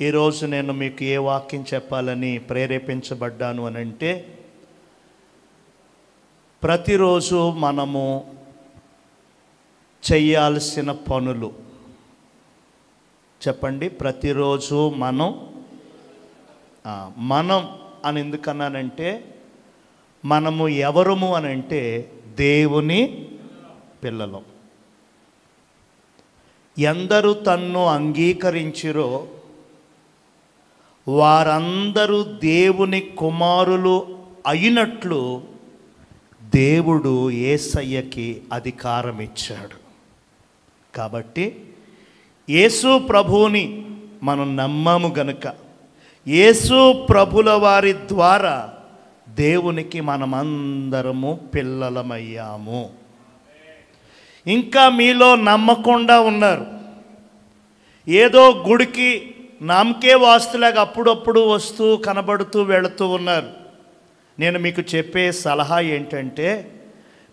ఈరోజు నేను మీకు ఏ వాక్యం చెప్పాలని ప్రేరేపించబడ్డాను అని అంటే, ప్రతిరోజు మనము చేయాల్సిన పనులు చెప్పండి. ప్రతిరోజు మనం అని ఎందుకన్నానంటే, మనము ఎవరము అని అంటే దేవుని పిల్లలం. ఎందరు తన్ను అంగీకరించిరో వారందరూ దేవుని కుమారులు అయినట్లు దేవుడు యేసయ్యకి అధికారం ఇచ్చాడు. కాబట్టి యేసు ప్రభువుని మనం నమ్మము గనుక, యేసు ప్రభుల వారి ద్వారా దేవునికి మనమందరము పిల్లలమయ్యాము. ఇంకా మీలో నమ్మకుండా ఉన్నారు. ఏదో గుడికి నామకే వాస్తులాగా అప్పుడప్పుడు వస్తూ కనబడుతూ వెళుతూ ఉన్నారు. నేను మీకు చెప్పే సలహా ఏంటంటే,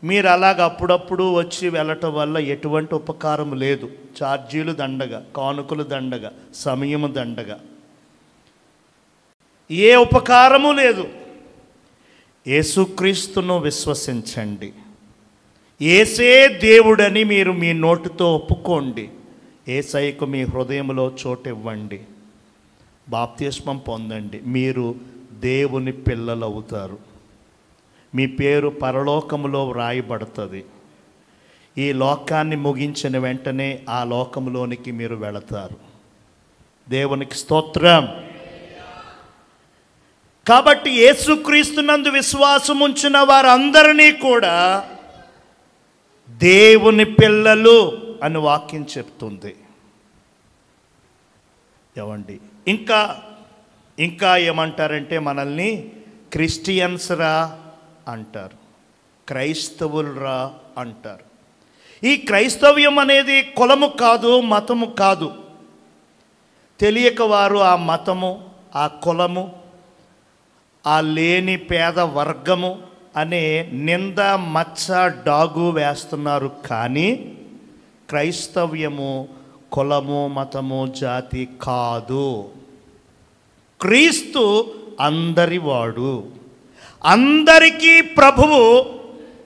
మీరు అలాగ అప్పుడప్పుడు వచ్చి వెళ్ళటం వల్ల ఎటువంటి ఉపకారం లేదు. ఛార్జీలు దండగా, కానుకలు దండగా, సమయము దండగా, ఏ ఉపకారము లేదు. యేసుక్రీస్తును విశ్వసించండి. యేసే దేవుడని మీరు మీ నోటితో ఒప్పుకోండి. యేసయ్యకు మీ హృదయంలో చోటు ఇవ్వండి. బాప్తిస్మం పొందండి. మీరు దేవుని పిల్లలు అవుతారు. మీ పేరు పరలోకములో వ్రాయబడుతుంది. ఈ లోకాన్ని ముగించిన వెంటనే ఆ లోకంలోనికి మీరు వెళతారు. దేవునికి స్తోత్రం. కాబట్టి యేసుక్రీస్తునందు విశ్వాసం ఉంచిన వారందరినీ కూడా దేవుని పిల్లలు అని వాక్యం చెప్తుంది. ఏమండి, ఇంకా ఏమంటారంటే, మనల్ని క్రిస్టియన్స్ రా అంటారు, క్రైస్తవులరా అంటారు. ఈ క్రైస్తవ్యం అనేది కులము కాదు, మతము కాదు. తెలియక వారు ఆ మతము, ఆ కులము, ఆ లేని పేద వర్గము అనే నింద, మచ్చ, డాగు వేస్తున్నారు. కానీ క్రైస్తవ్యము కులము, మతము, జాతి కాదు. క్రీస్తు అందరివాడు, అందరికీ ప్రభువు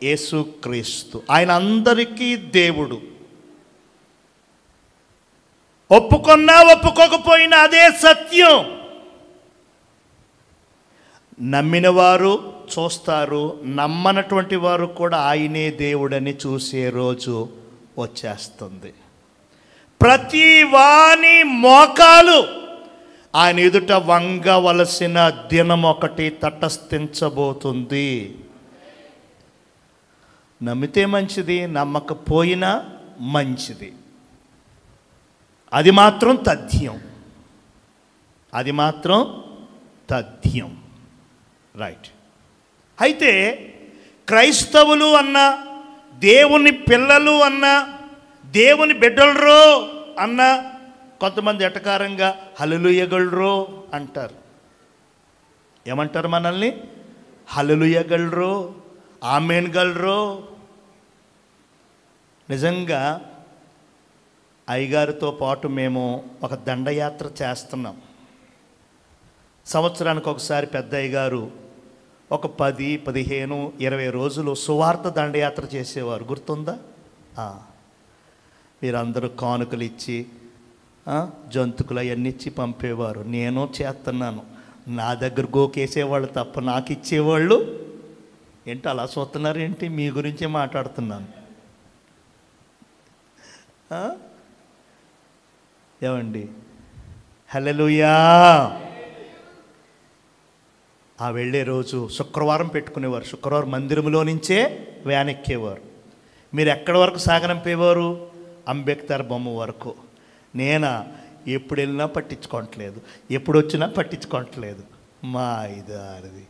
యేసుక్రీస్తు. ఆయన అందరికీ దేవుడు. ఒప్పుకున్నా ఒప్పుకోకపోయినా అదే సత్యం. నమ్మిన వారు చూస్తారు, నమ్మనటువంటి వారు కూడా ఆయనే దేవుడని చూసే రోజు వచ్చేస్తుంది. ప్రతి వాని మోకాలు ఆయన ఎదుట వంగవలసిన దినం ఒకటి తటస్థించబోతుంది. నమ్మితే మంచిది, నమ్మకపోయినా మంచిది. అది మాత్రం తథ్యం. అది మాత్రం తథ్యం. రైట్. అయితే క్రైస్తవులు అన్న, దేవుని పిల్లలు అన్న, దేవుని బిడ్డలరో అన్న, కొంతమంది ఎటకారంగా హల్లెలూయగలరో అంటారు. ఏమంటారు మనల్ని? హల్లెలూయగలరో, ఆమేన్ గలరో. నిజంగా అయ్యగారితో పాటు మేము ఒక దండయాత్ర చేస్తున్నాం. సంవత్సరానికి ఒకసారి పెద్ద అయ్యగారు ఒక 10, 15, 20 రోజులు సువార్త దండయాత్ర చేసేవారు. గుర్తుందా? మీరందరూ కానుకలు ఇచ్చి, జంతుకులు అవన్నీ ఇచ్చి పంపేవారు. నేను చేస్తున్నాను. నా దగ్గర గోకేసేవాళ్ళు తప్ప నాకు ఇచ్చేవాళ్ళు ఏంటి? అలా చూస్తున్నారు ఏంటి? మీ గురించే మాట్లాడుతున్నాను. ఏమండి? హల్లెలూయా. ఆ వెళ్ళే రోజు శుక్రవారం పెట్టుకునేవారు. శుక్రవారం మందిరంలో నుంచే వ్యాన్ ఎక్కేవారు. మీరు ఎక్కడి వరకు సాగనంపేవారు? అంబేద్కర్ బొమ్మ వరకు. నేనా ఎప్పుడు వెళ్ళినా పట్టించుకోవట్లేదు, ఎప్పుడు వచ్చినా పట్టించుకోవట్లేదు. మా ఇదారిది.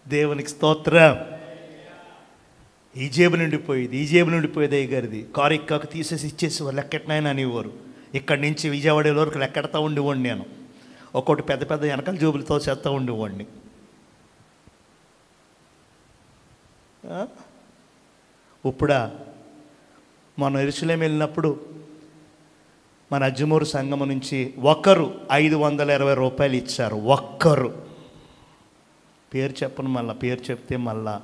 దేవునికి స్తోత్రం. ఈ జేబు నిండిపోయేది, ఈ జేబు నిండిపోయేది అయ్యగారిది. కారు ఎక్కాక తీసేసి ఇచ్చేసేవారు. లెక్కెట్నైనా అనేవారు. ఇక్కడి నుంచి విజయవాడ వరకు లెక్కెడతా ఉండేవాడిని నేను. ఒక్కొక్కటి పెద్ద పెద్ద వెనకాల జోబులతో చేస్తూ ఉండేవాడిని. ఇప్పుడా మనం యెరూషలేము వెళ్ళినప్పుడు మన అజ్జమూరు సంఘం నుంచి ఒకరు 520 రూపాయలు ఇచ్చారు. ఒక్కరు. పేరు చెప్పను, మళ్ళీ పేరు చెప్తే మళ్ళా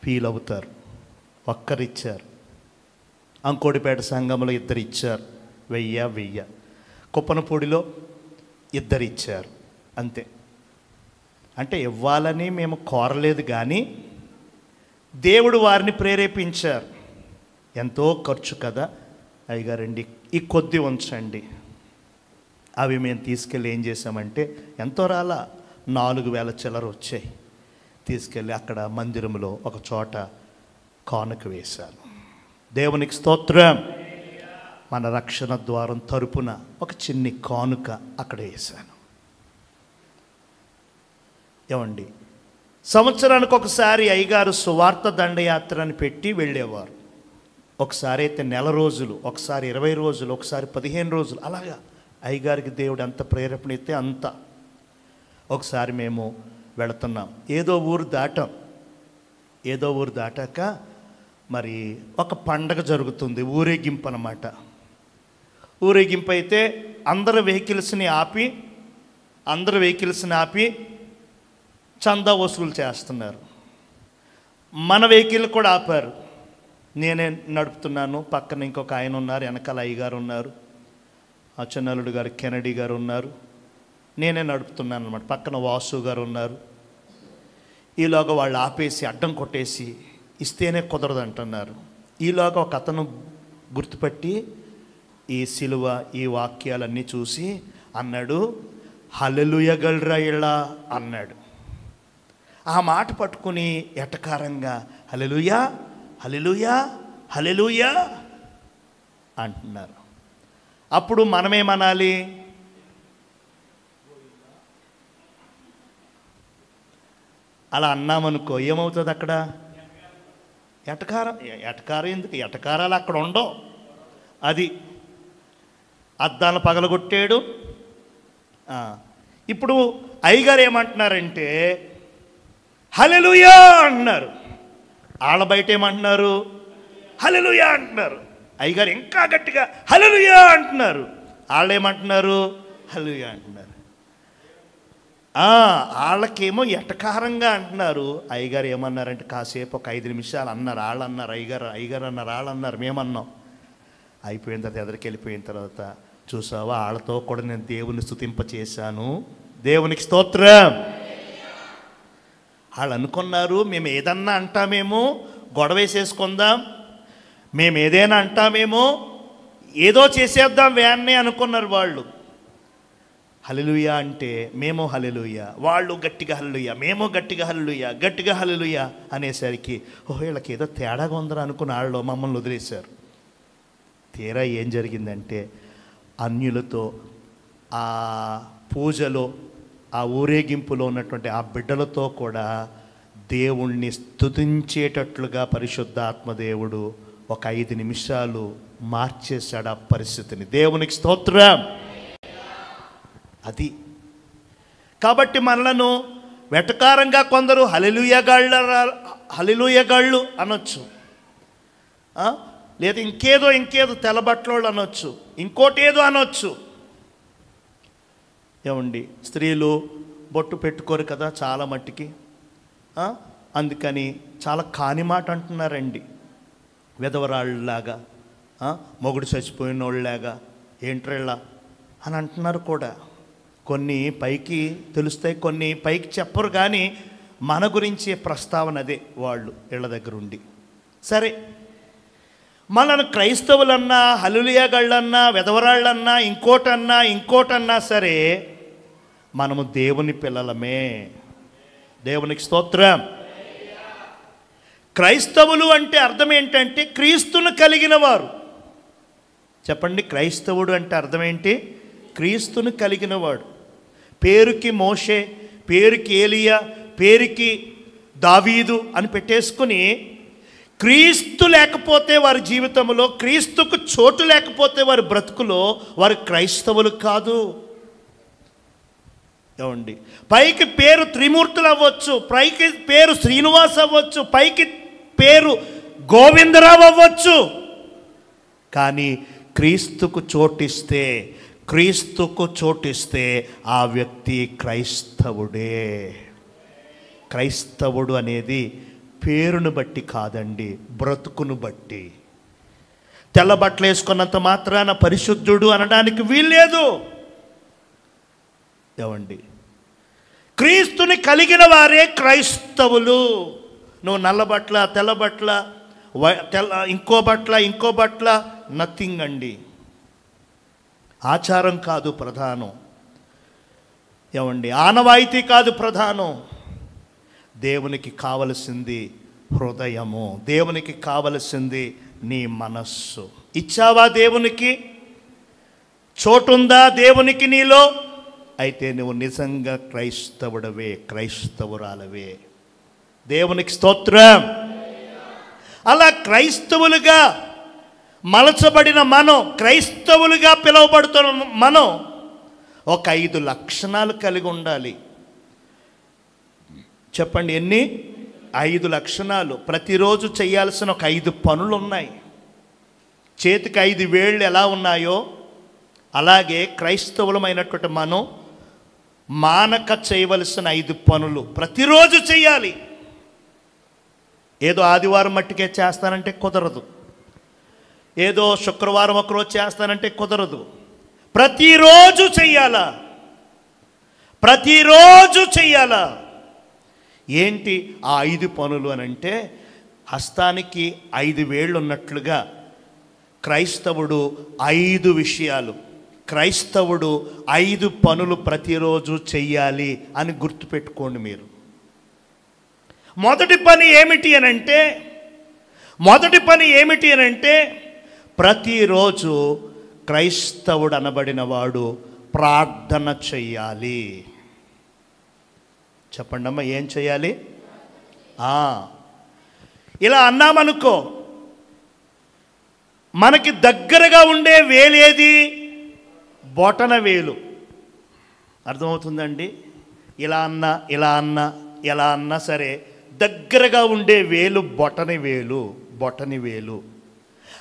ఫీల్ అవుతారు. ఒక్కరు ఇచ్చారు. అంకోడిపేట సంఘంలో 2 ఇచ్చారు. 1000. కుప్పనపూడిలో 2 ఇచ్చారు. అంతే. అంటే ఇవ్వాలని మేము కోరలేదు, కానీ దేవుడు వారిని ప్రేరేపించారు. ఎంతో ఖర్చు కదా అయ్యగారండి, ఈ కొద్ది ఉంచండి. అవి మేము తీసుకెళ్ళి ఏం చేసామంటే, ఎంతో రాలా 4000 చిల్లర వచ్చాయి. తీసుకెళ్ళి అక్కడ మందిరంలో ఒక చోట కానుక వేశాను. దేవునికి స్తోత్రం. మన రక్షణ ద్వారం తరపున ఒక చిన్ని కానుక అక్కడ వేశాను. ఏమండి, సంవత్సరానికి ఒకసారి అయ్యగారు సువార్త దండయాత్రని పెట్టి వెళ్ళేవారు. ఒకసారి అయితే 1 నెల రోజులు, ఒకసారి 20 రోజులు, ఒకసారి 15 రోజులు, అలాగా అయ్యగారికి దేవుడు ఎంత ప్రేరేపణ ఇస్తే అంత. ఒకసారి మేము వెళుతున్నాం, ఏదో ఊరు దాటాక మరి ఒక పండగ జరుగుతుంది, ఊరేగింపు అన్నమాట. ఊరేగింపు అయితే అందరు వెహికల్స్ని ఆపి చందా వసూలు చేస్తున్నారు. మన వెహికల్ కూడా ఆపారు. నేనే నడుపుతున్నాను, పక్కన ఇంకొక ఆయన ఉన్నారు, వెనకాల అయ్యగారు ఉన్నారు, అచ్చెన్నాయుడు గారు, కెనడీ గారు ఉన్నారు, నేనే నడుపుతున్నాను అన్నమాట. పక్కన వాసు గారు ఉన్నారు. ఈలోగా వాళ్ళు ఆపేసి అడ్డం కొట్టేసి ఇస్తేనే కుదరదు అంటున్నారు. ఈలోగా ఒక అతను గుర్తుపట్టి ఈ సిలువ, ఈ వాక్యాలన్నీ చూసి అన్నాడు, హల్లెలూయా గల్రా ఇలా అన్నాడు. ఆ మాట పట్టుకుని ఎటకారంగా హల్లెలూయా హల్లెలూయా హల్లెలూయా అంటున్నారు. అప్పుడు మనమేమనాలి? అలా అన్నామనుకో ఏమవుతుంది? అక్కడ ఎటకారం ఎందుకు? ఎటకారాలు అక్కడ ఉండవు. అది అద్దాలను పగలగొట్టాడు. ఇప్పుడు అయ్యగారు ఏమంటున్నారంటే హల్లెలూయా అంటున్నారు. వాళ్ళ బయట ఏమంటున్నారు? హల్లెలూయా అంటున్నారు. అయ్యగారు ఇంకా గట్టిగా హల్లెలూయా అంటున్నారు. వాళ్ళు ఏమంటున్నారు? హల్లెలూయా అంటున్నారు. వాళ్ళకేమో ఎటకారంగా అంటున్నారు. అయ్యగారు ఏమన్నారంటే కాసేపు ఒక 5 నిమిషాలు అన్నారు. వాళ్ళు అన్నారు, అయ్యగారు అన్నారు, వాళ్ళు అన్నారు, మేమన్నాం. అయిపోయిన తర్వాత ఎదురికి వెళ్ళిపోయిన తర్వాత చూసావా, వాళ్ళతో కూడా నేను దేవుని స్తుతింపచేశాను. దేవునికి స్తోత్రం. వాళ్ళు అనుకున్నారు మేము ఏదన్నా అంటామేమో, గొడవ వేసేసుకుందాం, మేము ఏదైనా అంటామేమో, ఏదో చేసేద్దాం వ్యాన్నే అనుకున్నారు వాళ్ళు. హల్లెలూయా అంటే మేము హల్లెలూయా, వాళ్ళు గట్టిగా హల్లెలూయా, మేము గట్టిగా హల్లెలూయా అనేసరికి వీళ్ళకి ఏదో తేడాగా ఉందని అనుకున్న వాళ్ళు మమ్మల్ని వదిలేశారు. తీరా ఏం జరిగిందంటే అన్యులతో ఆ పూజలో, ఆ ఊరేగింపులో ఉన్నటువంటి ఆ బిడ్డలతో కూడా దేవుణ్ణి స్తుతించేటట్లుగా పరిశుద్ధాత్మదేవుడు ఒక 5 నిమిషాలు మార్చేశాడు ఆ పరిస్థితిని. దేవునికి స్తోత్రం. అది కాబట్టి మనలను వెటకారంగా కొందరు హల్లెలూయాగాళ్ళు అనొచ్చు, లేదా ఇంకేదో తెల్లబట్టలోళ్ళు అనొచ్చు, ఇంకోటేదో అనొచ్చు. ఏమండి, స్త్రీలు బొట్టు పెట్టుకోరు కదా చాలా మట్టికి, అందుకని చాలా కాని మాట అంటున్నారండి. విధవరాళ్ళలాగా, మొగుడు చచ్చిపోయిన వాళ్ళలాగా, ఏంట్రెళ్ళ అని అంటున్నారు కూడా. కొన్ని పైకి తెలుస్తాయి, కొన్ని పైకి చెప్పరు, కానీ మన గురించి ప్రస్తావన అదే వాళ్ళు ఇళ్ళ దగ్గర ఉండి. సరే, మనను క్రైస్తవులన్నా, హల్లెలూయాగాళ్ళన్నా, విధవరాళ్ళన్నా, ఇంకోటన్నా సరే మనము దేవుని పిల్లలమే. దేవునికి స్తోత్రం. క్రైస్తవులు అంటే అర్థం ఏంటంటే క్రీస్తును కలిగిన వారు. చెప్పండి, క్రైస్తవుడు అంటే అర్థం ఏంటి? క్రీస్తును కలిగిన వాడు. పేరుకి మోషే, పేరుకి ఏలియా, పేరుకి దావీదు అని పెట్టేసుకుని క్రీస్తు లేకపోతే వారి జీవితంలో, క్రీస్తుకు చోటు లేకపోతే వారి బ్రతుకులో వారు క్రైస్తవులు కాదు. ఏమండి, పైకి పేరు త్రిమూర్తులు అవ్వచ్చు, పైకి పేరు శ్రీనివాస్ అవ్వచ్చు, పైకి పేరు గోవిందరావు అవ్వచ్చు, కానీ క్రీస్తుకు చోటిస్తే ఆ వ్యక్తి క్రైస్తవుడే. క్రైస్తవుడు అనేది పేరును బట్టి కాదండి, బ్రతుకును బట్టి. తెల్ల బట్టలు వేసుకున్నంత మాత్రాన పరిశుద్ధుడు అనడానికి వీల్లేదు. ఏమండి, క్రీస్తుని కలిగిన వారే క్రైస్తవులు. నువ్వు నల్ల బట్టల, తెల్ల బట్టల, ఇంకో బట్టల నథింగ్ అండి. ఆచారం కాదు ప్రధానం. ఏమండి, ఆనవాయితీ కాదు ప్రధానం. దేవునికి కావలసింది హృదయము, దేవునికి కావలసింది నీ మనస్సు. ఇచ్చావా దేవునికి? చోటుందా దేవునికి నీలో? అయితే నువ్వు నిజంగా క్రైస్తవుడవే, క్రైస్తవురాలవే. దేవునికి స్తోత్రం. అలా క్రైస్తవులుగా మలచబడిన మనం, క్రైస్తవులుగా పిలువబడుతున్న మనం ఒక 5 లక్షణాలు కలిగి ఉండాలి. చెప్పండి, ఎన్ని? 5 లక్షణాలు. ప్రతిరోజు చేయాల్సిన ఒక 5 పనులు ఉన్నాయి. చేతికి 5 వేళ్ళు ఎలా ఉన్నాయో అలాగే క్రైస్తవులమైనటువంటి మనం మానక చేయవలసిన 5 పనులు ప్రతిరోజు చేయాలి. ఏదో ఆదివారం మట్టికే చేస్తానంటే కుదరదు, ఏదో శుక్రవారం ఒకరోజు చేస్తానంటే కుదరదు. ప్రతిరోజు చెయ్యాలా, ప్రతిరోజు చెయ్యాలా. ఏంటి ఆ 5 పనులు అని అంటే, హస్తానికి 5 వేళ్ళు ఉన్నట్లుగా క్రైస్తవుడు 5 విషయాలు, క్రైస్తవుడు 5 పనులు ప్రతిరోజు చెయ్యాలి అని గుర్తుపెట్టుకోండి మీరు. మొదటి పని ఏమిటి అనంటే ప్రతిరోజు క్రైస్తవుడు అనబడిన వాడు ప్రార్థన చెయ్యాలి. చెప్పండి అమ్మ, ఏం చేయాలి? ఇలా అన్నామనుకో, మనకి దగ్గరగా ఉండే వేలేది? బొటన వేలు. అర్థమవుతుందండి? ఇలా అన్నా సరే దగ్గరగా ఉండే వేలు బొటని వేలు.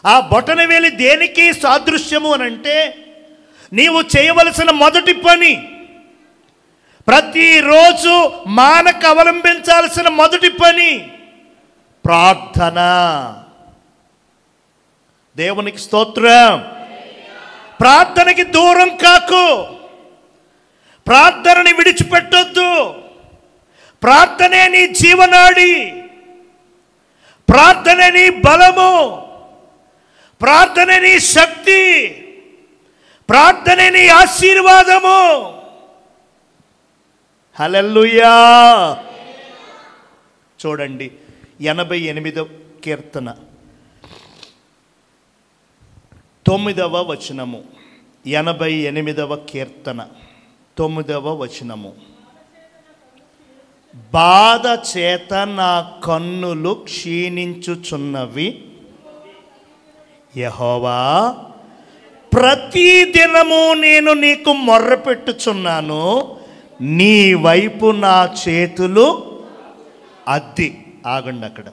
ఆ బొటని వేలు దేనికి సాదృశ్యము అనంటే, నీవు చేయవలసిన మొదటి పని, ప్రతిరోజు మానక అవలంబించాల్సిన మొదటి పని ప్రార్థన. దేవునికి స్తోత్రం. ప్రార్థనకి దూరం కాకు, ప్రార్థనని విడిచిపెట్టొద్దు. ప్రార్థనే నీ జీవనాడి, ప్రార్థనే నీ బలము, ప్రార్థనే నీ శక్తి, ప్రార్థనే నీ ఆశీర్వాదము. హల్లెలూయా. చూడండి 88వ కీర్తన 9వ వచనము. 88వ కీర్తన 9వ వచనము. బాధ చేత నా కన్నులు క్షీణించుచున్నవి, యెహోవా ప్రతిదినము నేను నీకు మొర్రపెట్టుచున్నాను, నీ వైపు నా చేతులు అద్ది. ఆగండి అక్కడ.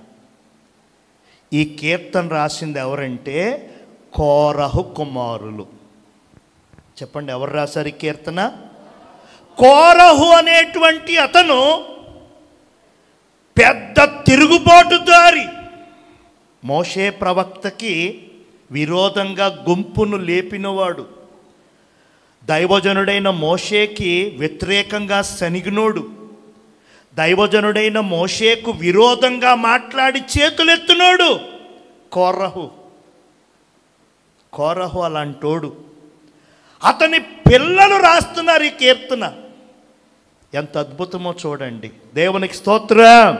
ఈ కీర్తన రాసింది ఎవరంటే కోరహు కుమారులు. చెప్పండి, ఎవరు రాశారు ఈ కీర్తన? కోరహు అనేటువంటి అతను పెద్ద తిరుగుబాటుదారి. మోషే ప్రవక్తకి విరోధంగా గుంపును లేపినవాడు, దైవజనుడైన మోషేకి వ్యతిరేకంగా సనిగినోడు, దైవజనుడైన మోషేకు విరోధంగా మాట్లాడి చేతులెత్తునోడు కోరహు అలాంటోడు. అతని పిల్లలు రాస్తున్నారు ఈ కీర్తన. ఎంత అద్భుతమో చూడండి. దేవునికి స్తోత్రం.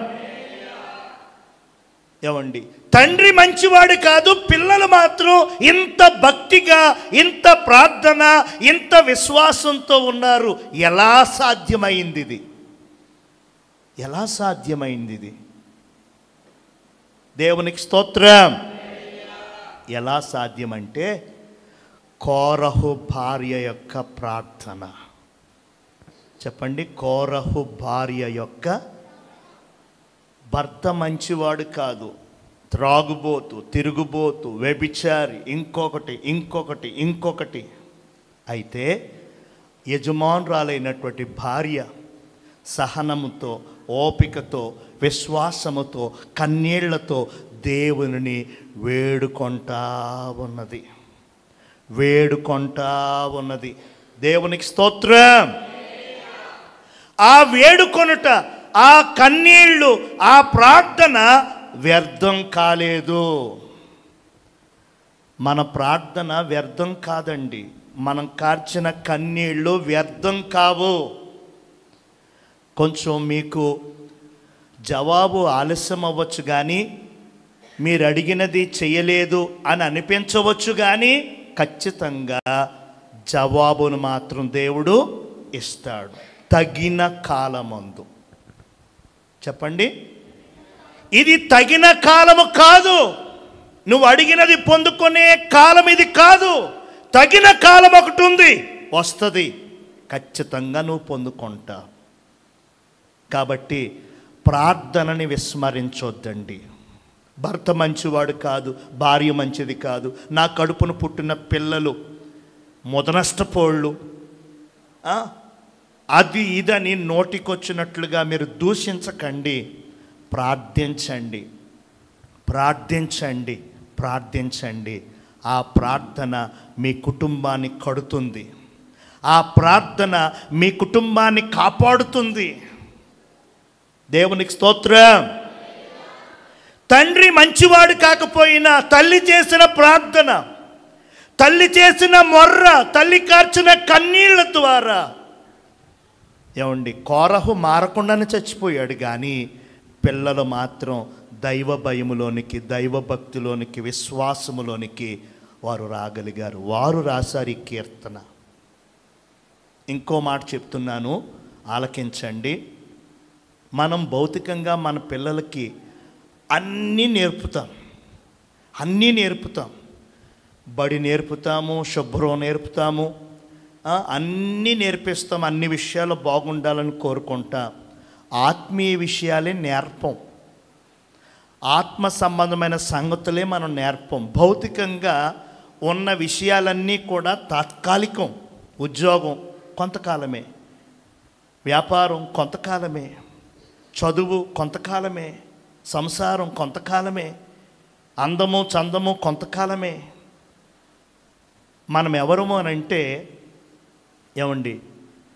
ఏమండి, తండ్రి మంచివాడు కాదు, పిల్లలు మాత్రం ఇంత భక్తిగా, ఇంత ప్రార్థన, ఇంత విశ్వాసంతో ఉన్నారు. ఎలా సాధ్యమైంది ఇది? ఎలా సాధ్యమైంది ఇది? దేవునికి స్తోత్రం. ఎలా సాధ్యమంటే కోరహు భార్య యొక్క ప్రార్థన. చెప్పండి, కోరహు భార్య యొక్క, భర్త మంచివాడు కాదు, త్రాగుబోతు, తిరుగుబోతు, వ్యభిచారి, ఇంకొకటి. అయితే యజమానురాలైనటువంటి భార్య సహనముతో, ఓపికతో, విశ్వాసముతో, కన్నీళ్లతో దేవుని వేడుకొంటా ఉన్నది. దేవునికి స్తోత్రం. ఆ వేడుకొనుట, ఆ కన్నీళ్ళు, ఆ ప్రార్థన వ్యర్థం కాలేదు. మన ప్రార్థన వ్యర్థం కాదండి. మనం కార్చిన కన్నీళ్ళు వ్యర్థం కావు. కొంచెం మీకు జవాబు ఆలస్యం అవ్వచ్చు, కానీ మీరు అడిగినది చేయలేదు అని అనిపించవచ్చు, కానీ ఖచ్చితంగా జవాబును మాత్రం దేవుడు ఇస్తాడు తగిన కాలమందు. చెప్పండి, ఇది తగిన కాలము కాదు. నువ్వు అడిగినది పొందుకునే కాలం ఇది కాదు. తగిన కాలం ఒకటి ఉంది, వస్తుంది, ఖచ్చితంగా నువ్వు పొందుకుంటా. కాబట్టి ప్రార్థనని విస్మరించొద్దండి. భర్త మంచివాడు కాదు, భార్య మంచిది కాదు, నా కడుపును పుట్టిన పిల్లలు మొదనష్టపోళ్ళు, అది ఇదని నోటికొచ్చినట్లుగా మీరు దూషించకండి. ప్రార్థించండి. ఆ ప్రార్థన మీ కుటుంబాన్ని కడుతుంది. ఆ ప్రార్థన మీ కుటుంబాన్ని కాపాడుతుంది. దేవునికి స్తోత్రం. తండ్రి మంచివాడు కాకపోయినా తల్లి చేసిన ప్రార్థన, తల్లి చేసిన మొర్ర, తల్లి కార్చిన కన్నీళ్ల ద్వారా, ఏమండి, కోరహు మారకుండానే చచ్చిపోయాడు, కానీ పిల్లలు మాత్రం దైవ భయములోనికి, దైవ భక్తిలోనికి, విశ్వాసములోనికి వారు రాగలిగారు. వారు రాశారు ఈ కీర్తన. ఇంకో మాట చెప్తున్నాను, ఆలకించండి. మనం భౌతికంగా మన పిల్లలకి అన్నీ నేర్పుతాం. బడి నేర్పుతాము, శుభ్రం నేర్పుతాము, అన్నీ నేర్పిస్తాం. అన్ని విషయాలు బాగుండాలని కోరుకుంటా. ఆత్మీయ విషయాలే నేర్పం. ఆత్మ సంబంధమైన సంగతులే మనం నేర్పం. భౌతికంగా ఉన్న విషయాలన్నీ కూడా తాత్కాలికం. ఉద్యోగం కొంతకాలమే, వ్యాపారం కొంతకాలమే, చదువు కొంతకాలమే, సంసారం కొంతకాలమే, అందము చందము కొంతకాలమే. మనం ఎవరము అనంటే, ఏమండి,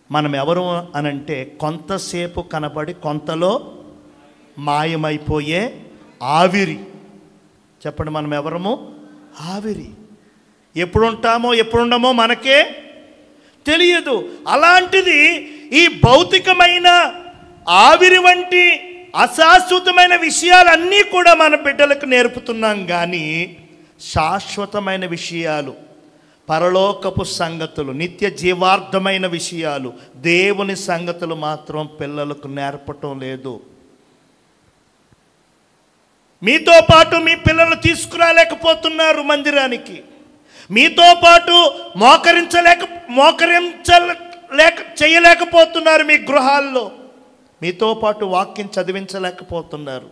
మనం ఎవరు అనంటే కొంతసేపు కనబడి కొంతలో మాయమైపోయే ఆవిరి. చెప్పండి, మనం ఎవరము? ఆవిరి. ఎప్పుడు ఉంటామో ఎప్పుడు ఉండమో మనకే తెలియదు. అలాంటిది ఈ భౌతికమైన ఆవిరి వంటి అశాశ్వతమైన విషయాలన్నీ కూడా మన బిడ్డలకు నేర్పుతున్నాం, కానీ శాశ్వతమైన విషయాలు, పరలోకపు సంగతులు, నిత్య జీవార్థమైన విషయాలు, దేవుని సంగతులు మాత్రం పిల్లలకు నేర్పటం లేదు. మీతో పాటు మీ పిల్లలు తీసుకురాలేకపోతున్నారు మందిరానికి. మీతో పాటు చేయలేకపోతున్నారు మీ గృహాల్లో. మీతో పాటు వాక్యం చదివించలేకపోతున్నారు.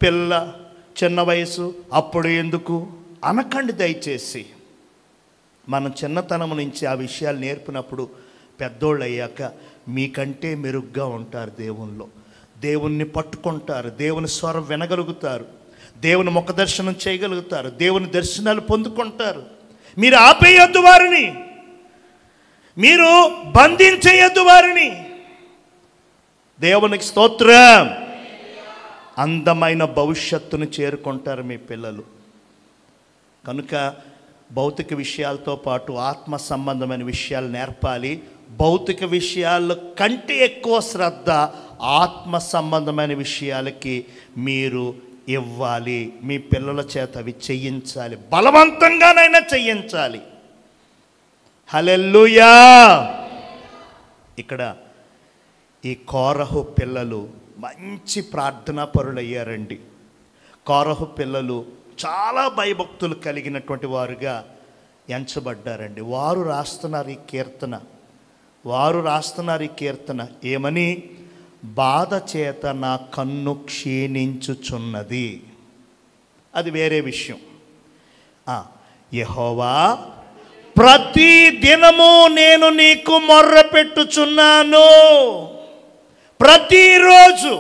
పిల్ల చిన్న వయసు, అప్పుడు ఎందుకు అనకండి దయచేసి. మనం చిన్నతనం నుంచి ఆ విషయాలు నేర్పినప్పుడు పెద్దోళ్ళు అయ్యాక మీకంటే మెరుగ్గా ఉంటారు. దేవుణ్ణి పట్టుకుంటారు, దేవుని స్వరం వినగలుగుతారు, దేవుని ముఖ దర్శనం చేయగలుగుతారు, దేవుని దర్శనాలు పొందుకుంటారు. మీరు ఆపేయొద్దు వారిని, మీరు బంధించేయొద్దు వారిని. దేవునికి స్తోత్రం. అందమైన భవిష్యత్తును చేరుకుంటారు మీ పిల్లలు. కనుక భౌతిక విషయాలతో పాటు ఆత్మ సంబంధమైన విషయాలు నేర్పాలి. భౌతిక విషయాల కంటే ఎక్కువ శ్రద్ధ ఆత్మ సంబంధమైన విషయాలకి మీరు ఇవ్వాలి. మీ పిల్లల చేత అవి చేయించాలి, బలవంతంగానైనా చేయించాలి. హల్లెలూయా. ఇక్కడ ఈ కోరహు పిల్లలు మంచి ప్రార్థనా పరులయ్యారండి. కోరహు పిల్లలు చాలా భయభక్తులు కలిగినటువంటి వారుగా ఎంచబడ్డారండి. వారు రాస్తున్నారు ఈ కీర్తన. ఏమని? బాధ చేత నా కన్ను క్షీణించుచున్నది. అది వేరే విషయం. యెహోవా, ప్రతి దినము నేను నీకు మొర్ర పెట్టుచున్నాను. ప్రతిరోజు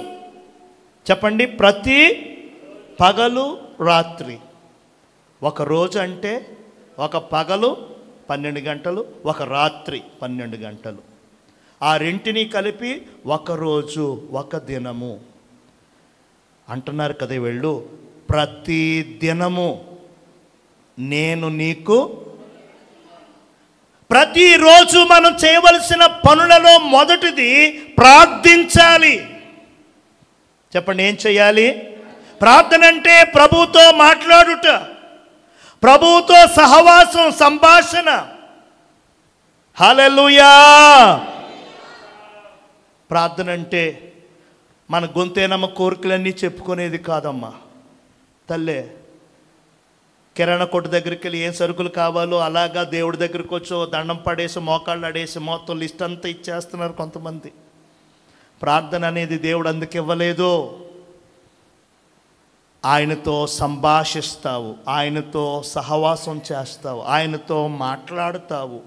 చెప్పండి, ప్రతి పగలు రాత్రి. ఒక రోజు అంటే ఒక పగలు 12 గంటలు, ఒక రాత్రి 12 గంటలు. ఆ రెంటిని కలిపి ఒక రోజు, ఒక దినము అంటున్నారు కదా వీళ్ళు. ప్రతి దినము నేను నీకు. ప్రతిరోజు మనం చేయవలసిన పనులలో మొదటిది ప్రార్థించాలి. చెప్పండి, ఏం చేయాలి? ప్రార్థన అంటే ప్రభువుతో మాట్లాడుట, ప్రభువుతో సహవాసం, సంభాషణ. హల్లెలూయా. ప్రార్థన అంటే మన గొంతేనమ్మ కోరికలన్నీ చెప్పుకునేది కాదమ్మా. తల్లే కిరాణా కొట్టు దగ్గరికి వెళ్ళి ఏం సరుకులు కావాలో అలాగా దేవుడి దగ్గరికి వచ్చో దండం పడేసి మోకాళ్ళు అడేసి మొత్తం లిస్ట్ అంతా ఇచ్చేస్తున్నారు కొంతమంది. ప్రార్థన అనేది దేవుడు అందుకు ఇవ్వలేదు. ఆయనతో సంభాషిస్తావు, ఆయనతో సహవాసం చేస్తావు, ఆయనతో మాట్లాడుతావు,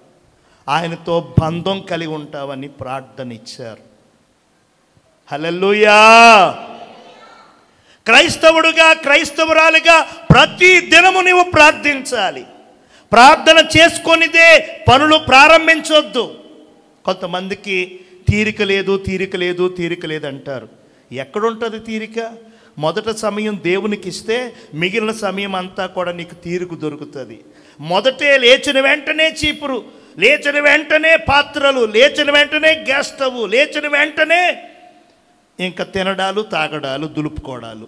ఆయనతో బంధం కలిగి ఉంటావని ప్రార్థన ఇచ్చారు. హల్లెలూయా. క్రైస్తవుడుగా, క్రైస్తవురాలిగా ప్రతి దినము నీవు ప్రార్థించాలి. ప్రార్థన చేసుకొనిదే పనులు ప్రారంభించొద్దు. కొంతమందికి తీరిక లేదు అంటారు. ఎక్కడుంటుంది తీరిక? మొదట సమయం దేవునికి ఇస్తే మిగిలిన సమయం అంతా కూడా నీకు తీరిక దొరుకుతుంది. మొదటే లేచిన వెంటనే చీపురు, లేచిన వెంటనే పాత్రలు, లేచిన వెంటనే గ్యాస్ స్టవ్, లేచిన వెంటనే ఇంకా తినడాలు, తాగడాలు, దులుపుకోవడాలు.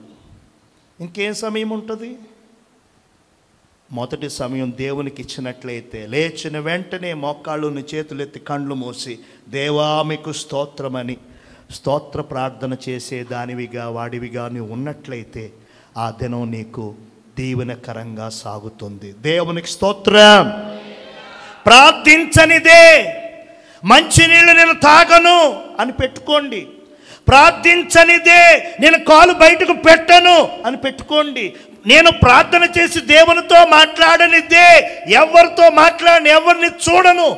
ఇంకేం సమయం ఉంటుంది? మొదటి సమయం దేవునికి ఇచ్చినట్లయితే లేచిన వెంటనే మోకాళ్ళుని చేతులెత్తి కండ్లు మూసి దేవా మీకు స్తోత్రమని స్తోత్ర ప్రార్థన చేసే దానివిగా వాడివిగా నువ్వు ఉన్నట్లయితే ఆ దినం నీకు దీవెనకరంగా సాగుతుంది. దేవునికి స్తోత్రం. ప్రార్థించనిదే మంచినీళ్ళు నేను తాగను అని పెట్టుకోండి. ప్రార్థించనిదే నేను కాలు బయటకు పెట్టను అని పెట్టుకోండి. నేను ప్రార్థన చేసి దేవునితో మాట్లాడనిదే, ఎవరితో మాట్లాడని, ఎవరిని చూడను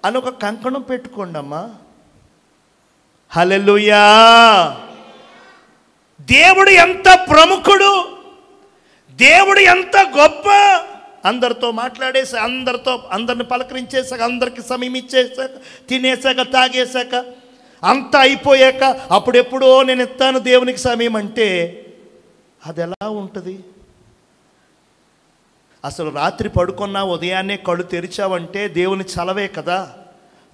అని ఒక కంకణం పెట్టుకోండి అమ్మా. హల్లెలూయా. దేవుడు ఎంత ప్రముఖుడు, దేవుడు ఎంత గొప్ప. అందరితో మాట్లాడేసి, అందరిని పలకరించేసాక, అందరికి సమయం ఇచ్చేసాక, తినేసాక, తాగేశాక, అంతా అయిపోయాక అప్పుడెప్పుడో నేను ఇస్తాను దేవునికి సమయం అంటే అది ఎలా ఉంటుంది? అసలు రాత్రి పడుకున్నా ఉదయాన్నే కళ్ళు తెరిచావంటే దేవుని చలవే కదా.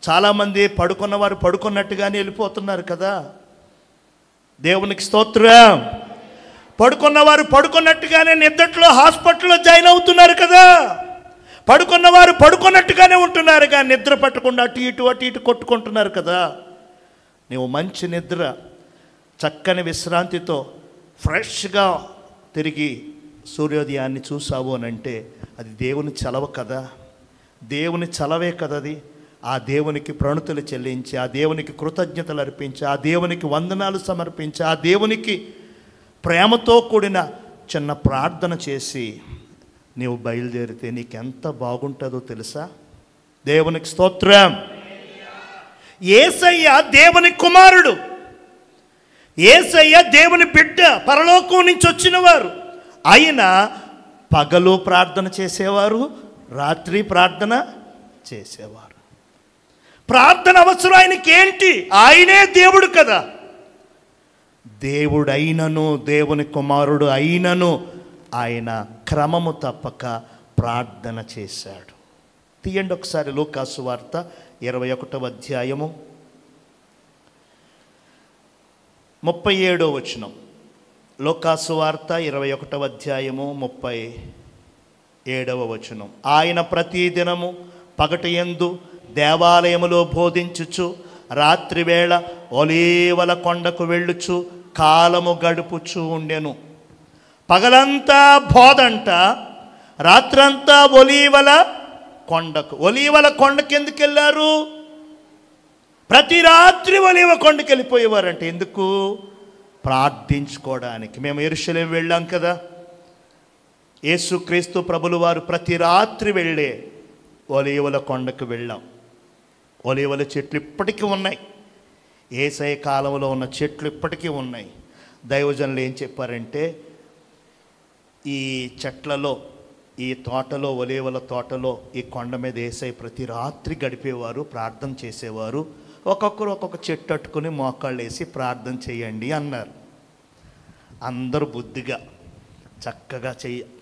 చాలామంది పడుకున్నవారు పడుకున్నట్టుగానే వెళ్ళిపోతున్నారు కదా. దేవునికి స్తోత్రం. పడుకున్నవారు పడుకున్నట్టుగానే నిద్రలో హాస్పిటల్లో జాయిన్ అవుతున్నారు కదా. పడుకున్నవారు పడుకున్నట్టుగానే ఉంటున్నారు కానీ నిద్ర పట్టకుండా అటు ఇటు కొట్టుకుంటున్నారు కదా. నీవు మంచి నిద్ర, చక్కని విశ్రాంతితో ఫ్రెష్గా తిరిగి సూర్యోదయాన్ని చూసావు అని అంటే అది దేవుని చలవ కదా. దేవుని చలవే కదా అది. ఆ దేవునికి ప్రణుతులు చెల్లించి, ఆ దేవునికి కృతజ్ఞతలు అర్పించి, ఆ దేవునికి వందనాలు సమర్పించి, ఆ దేవునికి ప్రేమతో కూడిన చిన్న ప్రార్థన చేసి నీవు బయలుదేరితే నీకెంత బాగుంటుందో తెలుసా? దేవునికి స్తోత్రం. యేసయ్య దేవుని కుమారుడు, యేసయ్య దేవుని బిడ్డ, పరలోకం నుంచి వచ్చినవారు. ఆయన పగలు ప్రార్థన చేసేవారు, రాత్రి ప్రార్థన చేసేవారు. ప్రార్థన అవసరం ఆయనకి ఏంటి? ఆయనే దేవుడు కదా. దేవుడైనను, దేవుని కుమారుడు అయినను ఆయన క్రమము తప్పక ప్రార్థన చేశాడు. తీయండి ఒకసారి లూకాసు వార్త 21వ అధ్యాయము 37వ వచనం. లూకాసు వార్త 21వ అధ్యాయము 37వ వచనం. ఆయన ప్రతిదినము పగటియందు దేవాలయములో బోధించుచు రాత్రివేళ ఒలీవల కొండకు వెళ్ళుచు కాలము గడుపుచు ఉండెను. పగలంతా బోధంట, రాత్రంతా ఒలీవల కొండకు. ఒలీవల కొండకి ఎందుకు వెళ్ళారు? ప్రతి రాత్రి ఒలీవ కొండకి వెళ్ళిపోయేవారంటే ఎందుకు? ప్రార్థించుకోవడానికి. మేము యెరూషలేము వెళ్ళాం కదా, యేసుక్రీస్తు ప్రభులు వారు ప్రతి రాత్రి వెళ్ళే ఒలీవల కొండకు వెళ్ళాం. ఒలీవల చెట్లు ఇప్పటికీ ఉన్నాయి, యేసయ్య కాలంలో ఉన్న చెట్లు ఇప్పటికీ ఉన్నాయి. దైవజనులు ఏం చెప్పారంటే, ఈ చెట్లలో, ఈ తోటలో, ఒలీవల తోటలో, ఈ కొండ మీద యేసయ్య ప్రతి రాత్రి గడిపేవారు, ప్రార్థన చేసేవారు. ఒక్కొక్కరు ఒక్కొక్క చెట్టు అట్టుకుని మోకాళ్ళు వేసి ప్రార్థన చేయండి అన్నారు. అందరూ బుద్ధిగా చక్కగా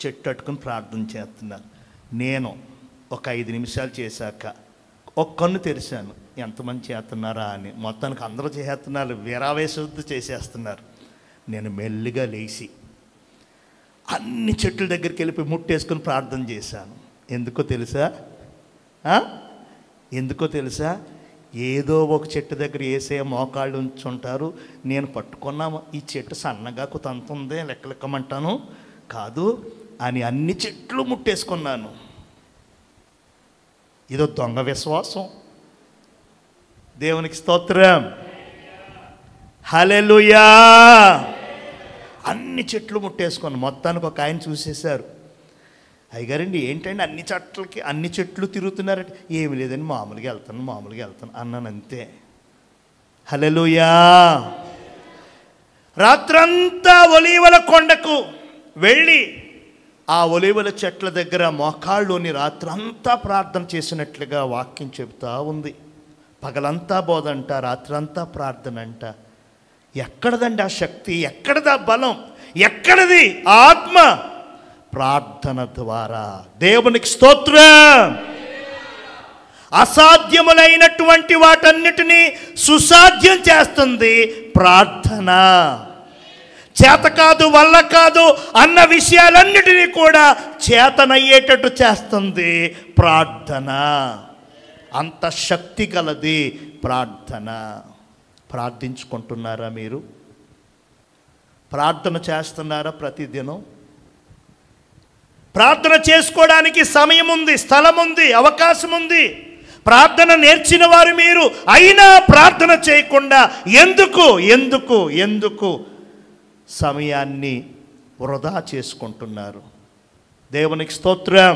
చెట్టు అట్టుకుని ప్రార్థన చేస్తున్నారు. నేను ఒక 5 నిమిషాలు చేశాక ఒక కన్ను తెరిచాను, ఎంతమంది చేస్తున్నారా అని. మొత్తానికి అందరూ చేస్తున్నారు, వీరావేశుద్ధి చేసేస్తున్నారు. నేను మెల్లిగా లేచి అన్ని చెట్ల దగ్గరికి వెళ్ళిపోయి ముట్టేసుకుని ప్రార్థన చేశాను. ఎందుకో తెలుసా? ఏదో ఒక చెట్టు దగ్గర యేసయ్య మోకాళ్ళు ఉంచుంటారు. నేను పట్టుకున్నా ఈ చెట్టు సన్నగా తంతుంది, లెక్కలెక్కమంటాను కాదు అని అన్ని చెట్లు ముట్టేసుకున్నాను. ఇదో దొంగ విశ్వాసం. దేవునికి స్తోత్రం, హల్లెలూయా. అన్ని చెట్లు ముట్టేసుకున్నాను. మొత్తానికి ఒక ఆయన చూసేశారు, అయ్యగారండి ఏంటండి అన్ని చెట్లు తిరుగుతున్నారంటే, ఏమి లేదండి మామూలుగా వెళ్తాను అన్నాను, అంతే. హల్లెలూయా. రాత్రంతా ఒలీవల కొండకు వెళ్ళి ఆ ఒలీవల చెట్ల దగ్గర మోకాళ్ళుని రాత్రంతా ప్రార్థన చేసినట్లుగా వాక్యం చెబుతూ ఉంది. పగలంతా బోధంట, రాత్రంతా ప్రార్థన అంట. ఎక్కడదండి ఆ శక్తి? ఎక్కడదా బలం? ఎక్కడది ఆత్మ? ప్రార్థన ద్వారా. దేవునికి స్తోత్రం. అసాధ్యములైనటువంటి వాటన్నిటినీ సుసాధ్యం చేస్తుంది ప్రార్థన. చేత కాదు, వల్ల కాదు అన్న విషయాలన్నిటినీ కూడా చేతనయ్యేటట్టు చేస్తుంది ప్రార్థన. అంత శక్తి గలది ప్రార్థన. ప్రార్థించుకుంటున్నారా మీరు? ప్రార్థన చేస్తున్నారా ప్రతిదినం? ప్రార్థన చేసుకోవడానికి సమయం ఉంది, స్థలం ఉంది, అవకాశం ఉంది. ప్రార్థన నేర్చిన వారు మీరు అయినా ప్రార్థన చేయకుండా ఎందుకు సమయాన్ని వృధా చేసుకుంటున్నారు? దేవునికి స్తోత్రం.